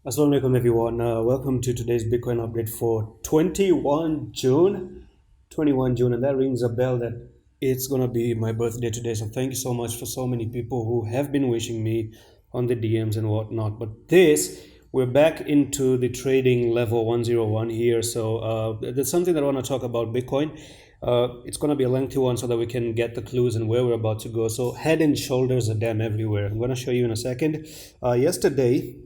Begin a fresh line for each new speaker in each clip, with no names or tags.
Assalamu alaikum everyone. Welcome to today's Bitcoin update for 21 June. 21 June, and that rings a bell that it's gonna be my birthday today. So thank you so much for so many people who have been wishing me on the DMs and whatnot. But we're back into the trading level 101 here. So there's something that I want to talk about Bitcoin. It's going to be a lengthy one so that we can get the clues and where we're about to go. So head and shoulders are damn everywhere. I'm going to show you in a second. Yesterday,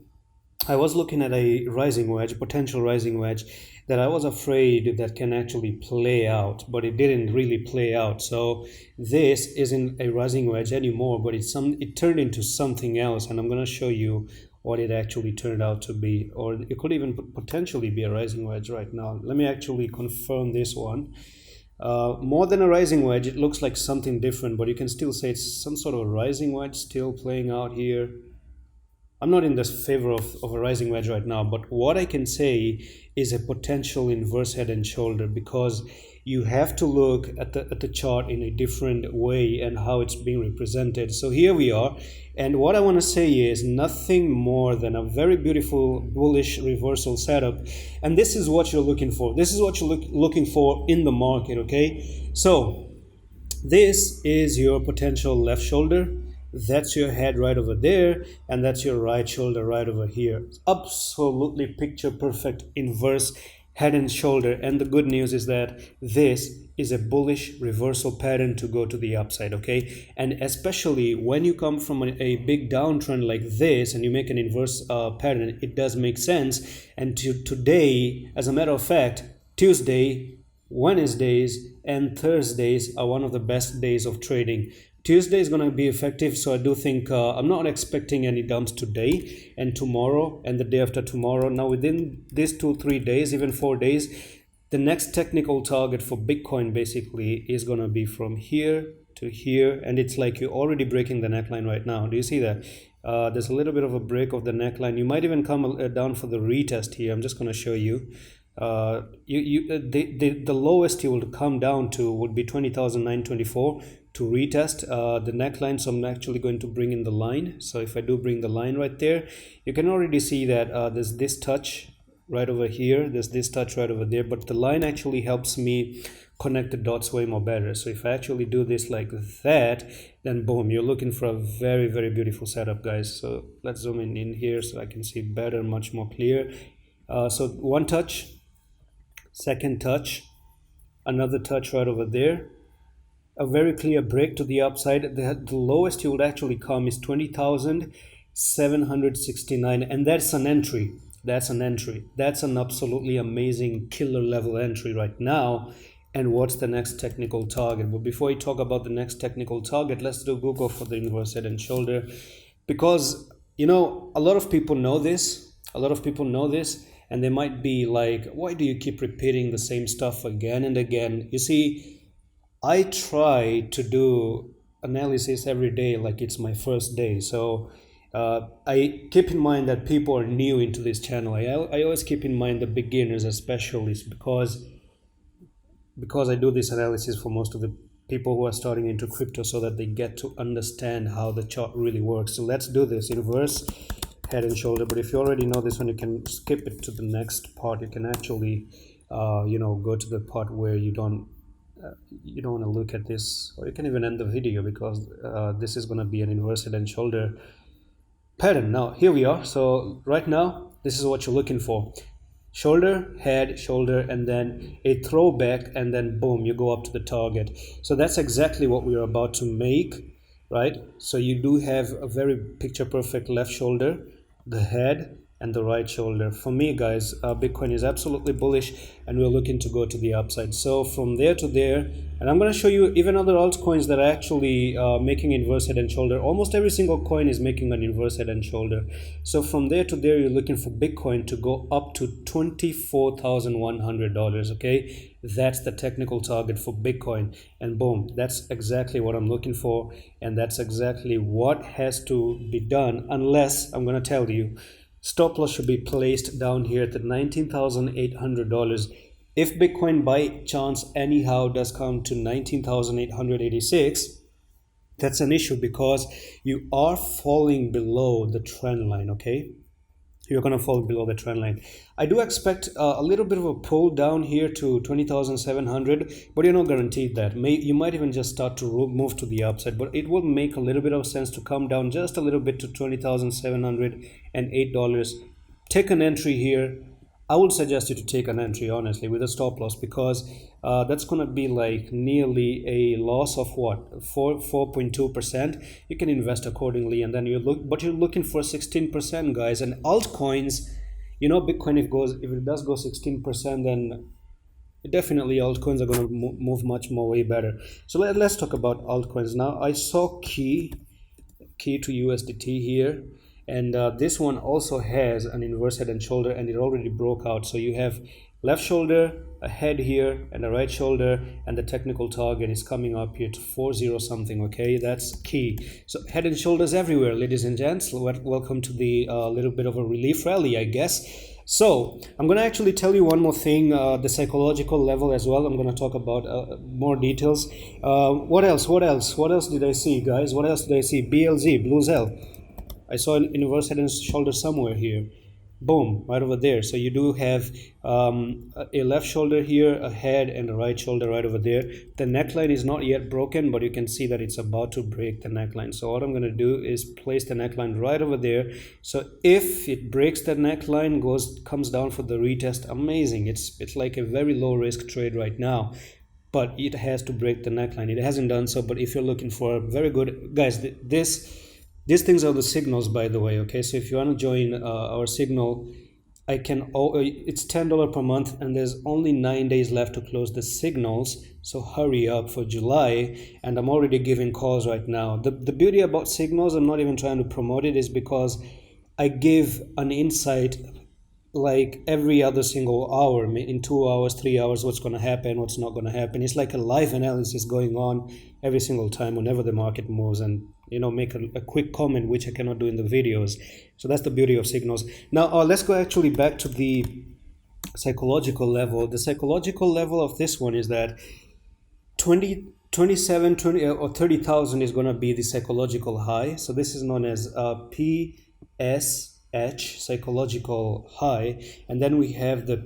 I was looking at a rising wedge, potential rising wedge, that I was afraid that can actually play out, but it didn't really play out. So this isn't a rising wedge anymore, but it turned into something else, and I'm going to show you what it actually turned out to be, or it could even potentially be a rising wedge right now. Let me actually confirm this one. More than a rising wedge, it looks like something different, but you can still say it's some sort of a rising wedge still playing out here. I'm not in the favor of a rising wedge right now, but what I can say is a potential inverse head and shoulder, because you have to look at the chart in a different way and how it's being represented. So here we are, and what I want to say is nothing more than a very beautiful bullish reversal setup, and this is what you're looking for. This is what you're looking for in the market, okay? So this is your potential left shoulder. That's your head right over there, and that's your right shoulder right over here. Absolutely picture perfect inverse head and shoulder. And the good news is that this is a bullish reversal pattern to go to the upside, okay? And especially when you come from a big downtrend like this and you make an inverse pattern, it does make sense. And today, as a matter of fact, Tuesday, Wednesdays, and Thursdays are one of the best days of trading. Tuesday is going to be effective, so I do think I'm not expecting any dumps today and tomorrow and the day after tomorrow. Now within these 2-3 days, even 4 days, the next technical target for Bitcoin basically is going to be from here to here, and it's like you're already breaking the neckline right now. Do you see that? There's a little bit of a break of the neckline. You might even come down for the retest here. I'm just going to show you. The lowest you will come down to would be 20,924 to retest the neckline. So I'm actually going to bring in the line. So if I do bring the line right there, you can already see that there's this touch right over here, there's this touch right over there, but the line actually helps me connect the dots way more better. So if I actually do this like that, then boom, you're looking for a very, very beautiful setup, guys. So let's zoom in here so I can see better, much more clear. So one touch, second touch, another touch right over there, a very clear break to the upside. The lowest you would actually come is 20,769, and that's an entry. That's an absolutely amazing killer level entry right now. And what's the next technical target? But before we talk about the next technical target, let's do Google for the inverse head and shoulder, because a lot of people know this. And they might be like, why do you keep repeating the same stuff again and again? You see, I try to do analysis every day like it's my first day. So I keep in mind that people are new into this channel. I always keep in mind the beginners especially, because I do this analysis for most of the people who are starting into crypto so that they get to understand how the chart really works. So let's do this inverse head and shoulder. But if you already know this one, you can skip it to the next part. You can actually go to the part where you don't want to look at this, or you can even end the video, because this is going to be an inverse head and shoulder pattern. Now here we are. So right now this is what you're looking for: shoulder, head, shoulder, and then a throwback, and then boom, you go up to the target. So that's exactly what we are about to make, right? So you do have a very picture perfect left shoulder, the head, and the right shoulder. For me, guys, Bitcoin is absolutely bullish, and we're looking to go to the upside. So from there to there, and I'm going to show you even other altcoins that are actually making inverse head and shoulder. Almost every single coin is making an inverse head and shoulder. So from there to there, you're looking for Bitcoin to go up to $24,100, okay? That's the technical target for Bitcoin, and boom, that's exactly what I'm looking for, and that's exactly what has to be done, unless, I'm going to tell you, stop loss should be placed down here at the $19,800. If Bitcoin by chance anyhow does come to 19,886, that's an issue, because you are falling below the trend line, okay? you're going to fall below the trend line. I do expect a little bit of a pull down here to 20,700, but you're not guaranteed that. You might even just start to move to the upside, but it will make a little bit of sense to come down just a little bit to $20,708. Take an entry here. I would suggest you to take an entry, honestly, with a stop loss, because that's going to be like nearly a loss of what, 4.2%. You can invest accordingly, and then you're looking for 16%, guys. And altcoins, you know, Bitcoin, if it does go 16%, then definitely altcoins are going to move much more, way better. So let's talk about altcoins now. I saw key to USDT here. And this one also has an inverse head and shoulder, and it already broke out. So you have left shoulder, a head here, and a right shoulder, and the technical target is coming up here to 40 something. Okay, that's key. So head and shoulders everywhere, ladies and gents. Welcome to the little bit of a relief rally, I guess. So I'm going to actually tell you one more thing, the psychological level as well. I'm going to talk about more details. What else did I see, guys? What else did I see? BLZ, Blue Zell. I saw an inverse head and shoulder somewhere here. Boom, right over there. So you do have a left shoulder here, a head, and a right shoulder right over there. The neckline is not yet broken, but you can see that it's about to break the neckline. So what I'm going to do is place the neckline right over there. So if it breaks the neckline, comes down for the retest, amazing. It's like a very low risk trade right now. But it has to break the neckline. It hasn't done so, but if you're looking for a very good, guys, these things are the signals, by the way. Okay, so if you want to join our signal, it's $10 per month, and there's only 9 days left to close the signals. So hurry up for July, and I'm already giving calls right now. The beauty about signals, I'm not even trying to promote it, is because I give an insight like every other single hour, in 2 hours, 3 hours, what's going to happen, what's not going to happen. It's like a live analysis going on every single time whenever the market moves, and make a quick comment, which I cannot do in the videos. So that's the beauty of signals. Now let's go actually back to the psychological level. The psychological level of this one is that 20 or 30,000 is going to be the psychological high. So this is known as PSH, psychological high, and then we have the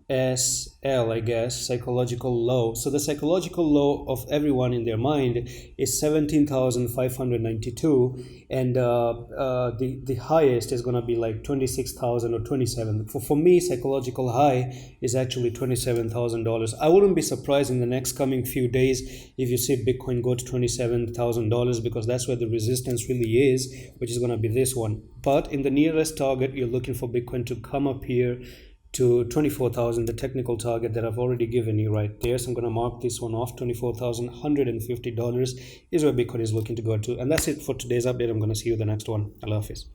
PSL, I guess, psychological low. So the psychological low of everyone in their mind is 17,592, and the highest is going to be like 26,000 or 27. For me, psychological high is actually $27,000. I wouldn't be surprised in the next coming few days if you see Bitcoin go to $27,000, because that's where the resistance really is, which is going to be this one. But in the nearest target, you're looking for Bitcoin to come up here to 24,000, the technical target that I've already given you right there. So I'm going to mark this one off. $24,150 is where Bitcoin is looking to go to. And that's it for today's update. I'm going to see you in the next one. Allah Hafiz.